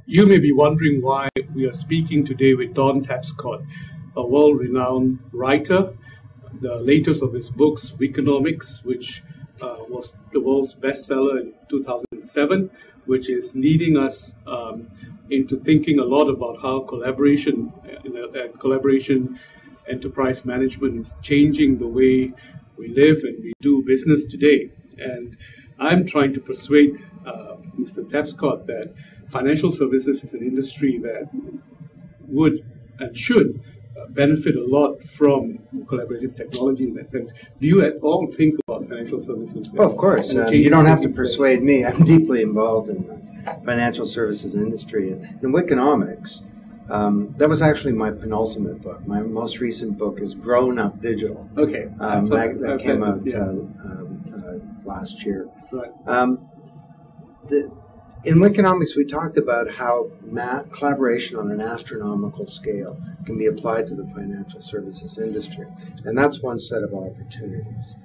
You may be wondering why we are speaking today with Don Tapscott, a world-renowned writer. The latest of his books, Economics, which was the world's bestseller in 2007, which is leading us into thinking a lot about how collaboration enterprise management is changing the way we live and we do business today. And I'm trying to persuade Mr. Tapscott that financial services is an industry that would and should benefit a lot from collaborative technology in that sense. Do you at all think about financial services? Oh, of course. You don't have to persuade me. I'm deeply involved in the financial services industry. And in Economics, that was actually my penultimate book. My most recent book is Grown Up Digital. Okay. That came out last year. Right. In Economics, we talked about how collaboration on an astronomical scale can be applied to the financial services industry. And that's one set of opportunities.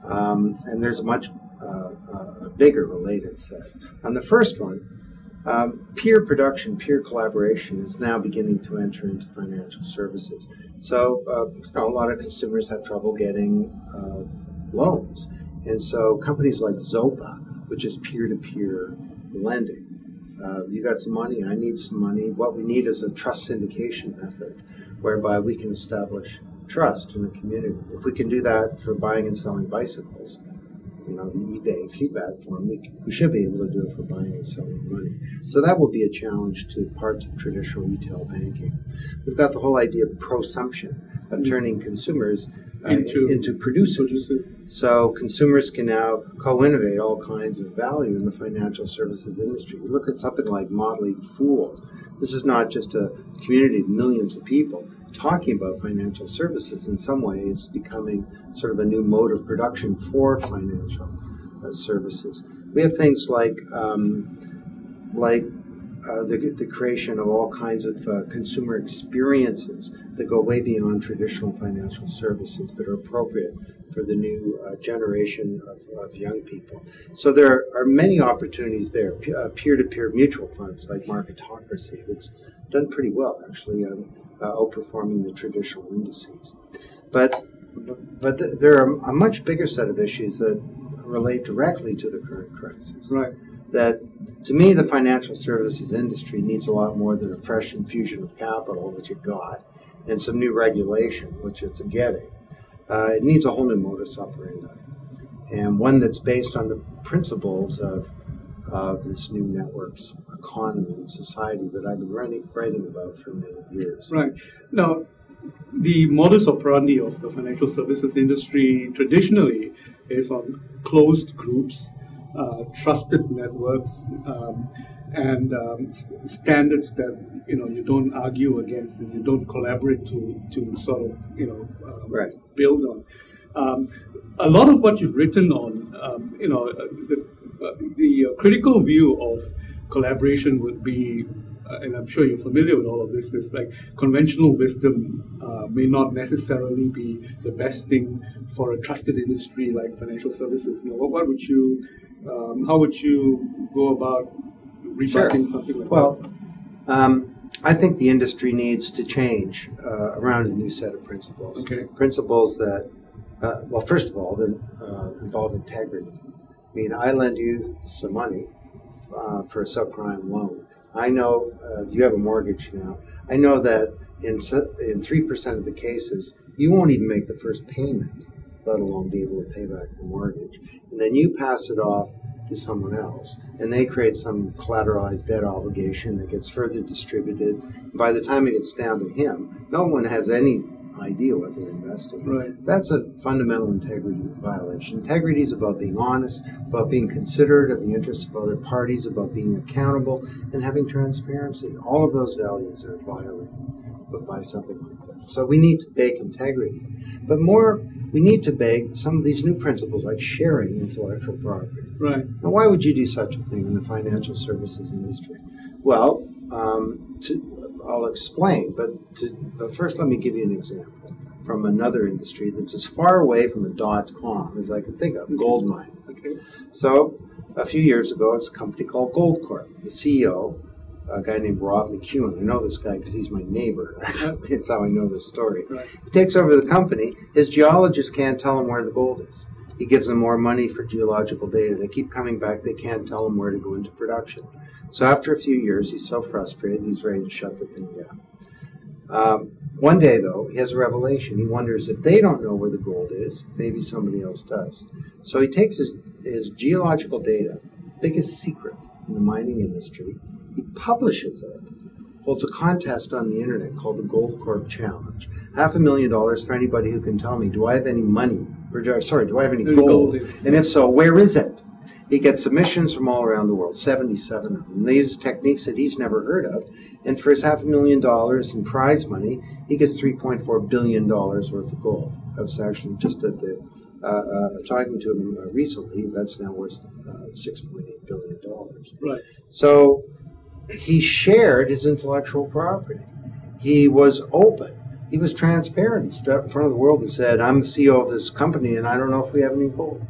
And there's a much a bigger related set. On the first one, peer production, peer collaboration is now beginning to enter into financial services. So a lot of consumers have trouble getting loans. And so companies like Zopa, which is peer-to-peer lending. You got some money, I need some money. What we need is a trust syndication method whereby we can establish trust in the community. If we can do that for buying and selling bicycles, the eBay feedback form, we should be able to do it for buying and selling money. So that will be a challenge to parts of traditional retail banking. We've got the whole idea of prosumption, of turning consumers into producers. So consumers can now co-innovate all kinds of value in the financial services industry. You look at something like Motley Fool. This is not just a community of millions of people talking about financial services. In some ways becoming sort of a new mode of production for financial services. We have things like the creation of all kinds of consumer experiences that go way beyond traditional financial services that are appropriate for the new generation of young people. So there are many opportunities there. Peer-to-peer mutual funds like Marketocracy that's done pretty well, actually, outperforming the traditional indices. But there are a much bigger set of issues that relate directly to the current crisis. Right. That, to me, the financial services industry needs a lot more than a fresh infusion of capital, which it got, and some new regulation, which it's getting. It needs a whole new modus operandi, and one that's based on the principles of this new networks economy and society that I've been writing about for many years. Right. Now, the modus operandi of the financial services industry traditionally is on closed groups, trusted networks, and standards that you don't argue against and you don't collaborate to sort of right. build on. A lot of what you've written on, the critical view of collaboration would be, and I'm sure you're familiar with all of this, is like conventional wisdom may not necessarily be the best thing for a trusted industry like financial services. What would you, how would you go about rebutting something like that? Well, I think the industry needs to change around a new set of principles. Okay. Principles that, well, first of all, that involve integrity. I mean, I lend you some money for a subprime loan. I know you have a mortgage now. I know that in 3% of the cases, you won't even make the first payment, let alone be able to pay back the mortgage. And then you pass it off to someone else, and they create some collateralized debt obligation that gets further distributed. By the time it gets down to him, no one has any idea what they're investing in. Right. That's a fundamental integrity violation. Integrity is about being honest, about being considerate of the interests of other parties, about being accountable, and having transparency. All of those values are violated by something like that. So we need to bake integrity. But more, we need to bake some of these new principles like sharing intellectual property. Right. Now, why would you do such a thing in the financial services industry? Well, I'll explain, but first let me give you an example from another industry that's as far away from a .com as I can think of, gold mining. Okay. So a few years ago, it's a company called Goldcorp. The CEO a guy named Rob McEwen. I know this guy because he's my neighbor. It's how I know this story. Right. He takes over the company. His geologists can't tell him where the gold is. He gives them more money for geological data. They keep coming back. They can't tell him where to go into production. So after a few years, he's so frustrated, he's ready to shut the thing down. One day, though, he has a revelation. He wonders if they don't know where the gold is, maybe somebody else does. So he takes his geological data, biggest secret in the mining industry, he publishes it, holds a contest on the internet called the Gold Corp Challenge. $500,000 for anybody who can tell me, do I have any money, or do I have any gold? And if so, where is it? He gets submissions from all around the world, 77 of them. They use techniques that he's never heard of. And for his $500,000 in prize money, he gets $3.4 billion worth of gold. I was actually just at the talking to him recently. That's now worth $6.8 billion. Right. So he shared his intellectual property. He was open. He was transparent. He stood up in front of the world and said, I'm the CEO of this company, and I don't know if we have any gold.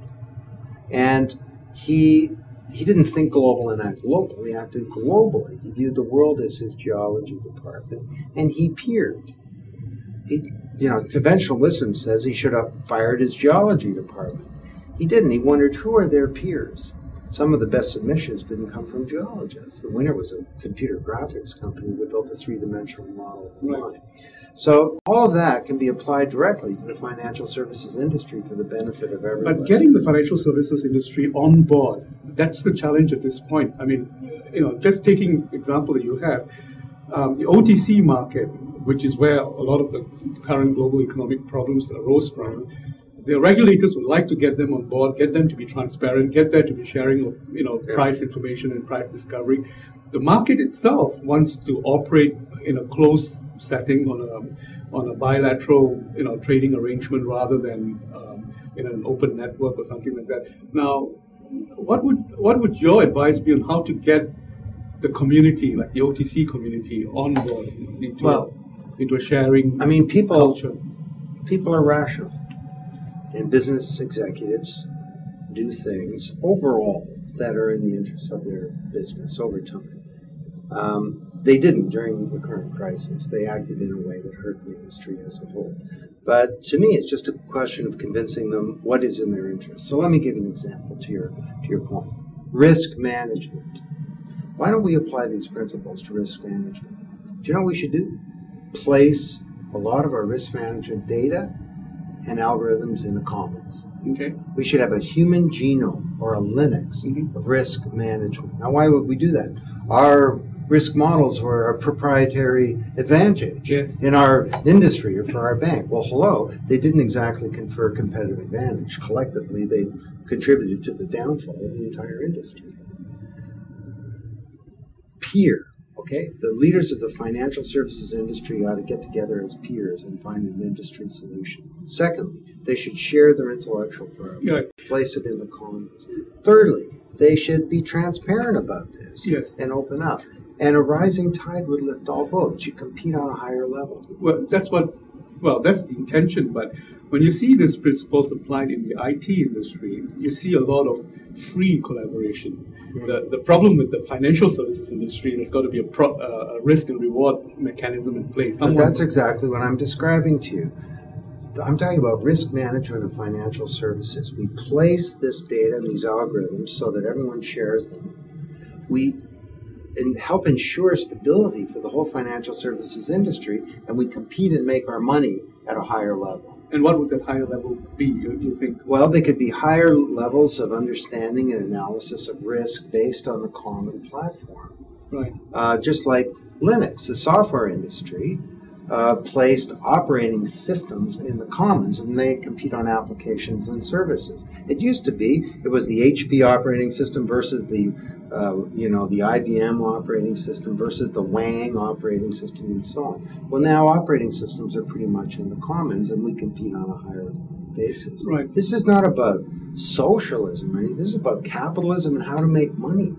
And he didn't think global and act local. He acted globally. He viewed the world as his geology department, and he peered. Conventional wisdom says he should have fired his geology department. He didn't. He wondered, who are their peers? Some of the best submissions didn't come from geologists. The winner was a computer graphics company that built a three-dimensional model of the mine. So all of that can be applied directly to the financial services industry for the benefit of everyone. But getting the financial services industry on board, that's the challenge at this point. I mean, just taking example that you have, the OTC market, which is where a lot of the current global economic problems arose from, the regulators would like to get them on board, get them to be transparent, get there to be sharing of price information and price discovery. The market itself wants to operate in a closed setting on a bilateral trading arrangement rather than in an open network or something like that. Now, what would your advice be on how to get the community, like the OTC community, on board into a sharing culture? People are rational. And business executives do things overall that are in the interests of their business over time. They didn't during the current crisis. They acted in a way that hurt the industry as a whole. But to me, it's just a question of convincing them what is in their interest. So let me give you an example to your point. Risk management. Why don't we apply these principles to risk management? Do you know what we should do? Place a lot of our risk management data and algorithms in the commons. Okay. We should have a human genome or a Linux of risk management. Now, why would we do that? Our risk models were a proprietary advantage in our industry or for our bank. Well, hello, they didn't exactly confer competitive advantage. Collectively, they contributed to the downfall of the entire industry. Peer. Okay, the leaders of the financial services industry ought to get together as peers and find an industry solution. Secondly, they should share their intellectual property, place it in the commons. Thirdly, they should be transparent about this and open up. And a rising tide would lift all boats. You compete on a higher level. Well, that's the intention. But when you see these principles applied in the IT industry, you see a lot of free collaboration. The problem with the financial services industry, there's got to be a risk and reward mechanism in place. But that's exactly what I'm describing to you. I'm talking about risk management of financial services. We place this data and these algorithms so that everyone shares them. We help ensure stability for the whole financial services industry, and we compete and make our money at a higher level. And what would that higher level be, you think? Well, they could be higher levels of understanding and analysis of risk based on the common platform. Right. Just like Linux, the software industry, placed operating systems in the commons, and they compete on applications and services. It used to be, it was the HP operating system versus the IBM operating system versus the Wang operating system and so on. Well, now operating systems are pretty much in the commons, and we compete on a higher basis. Right. This is not about socialism or anything. This is about capitalism and how to make money.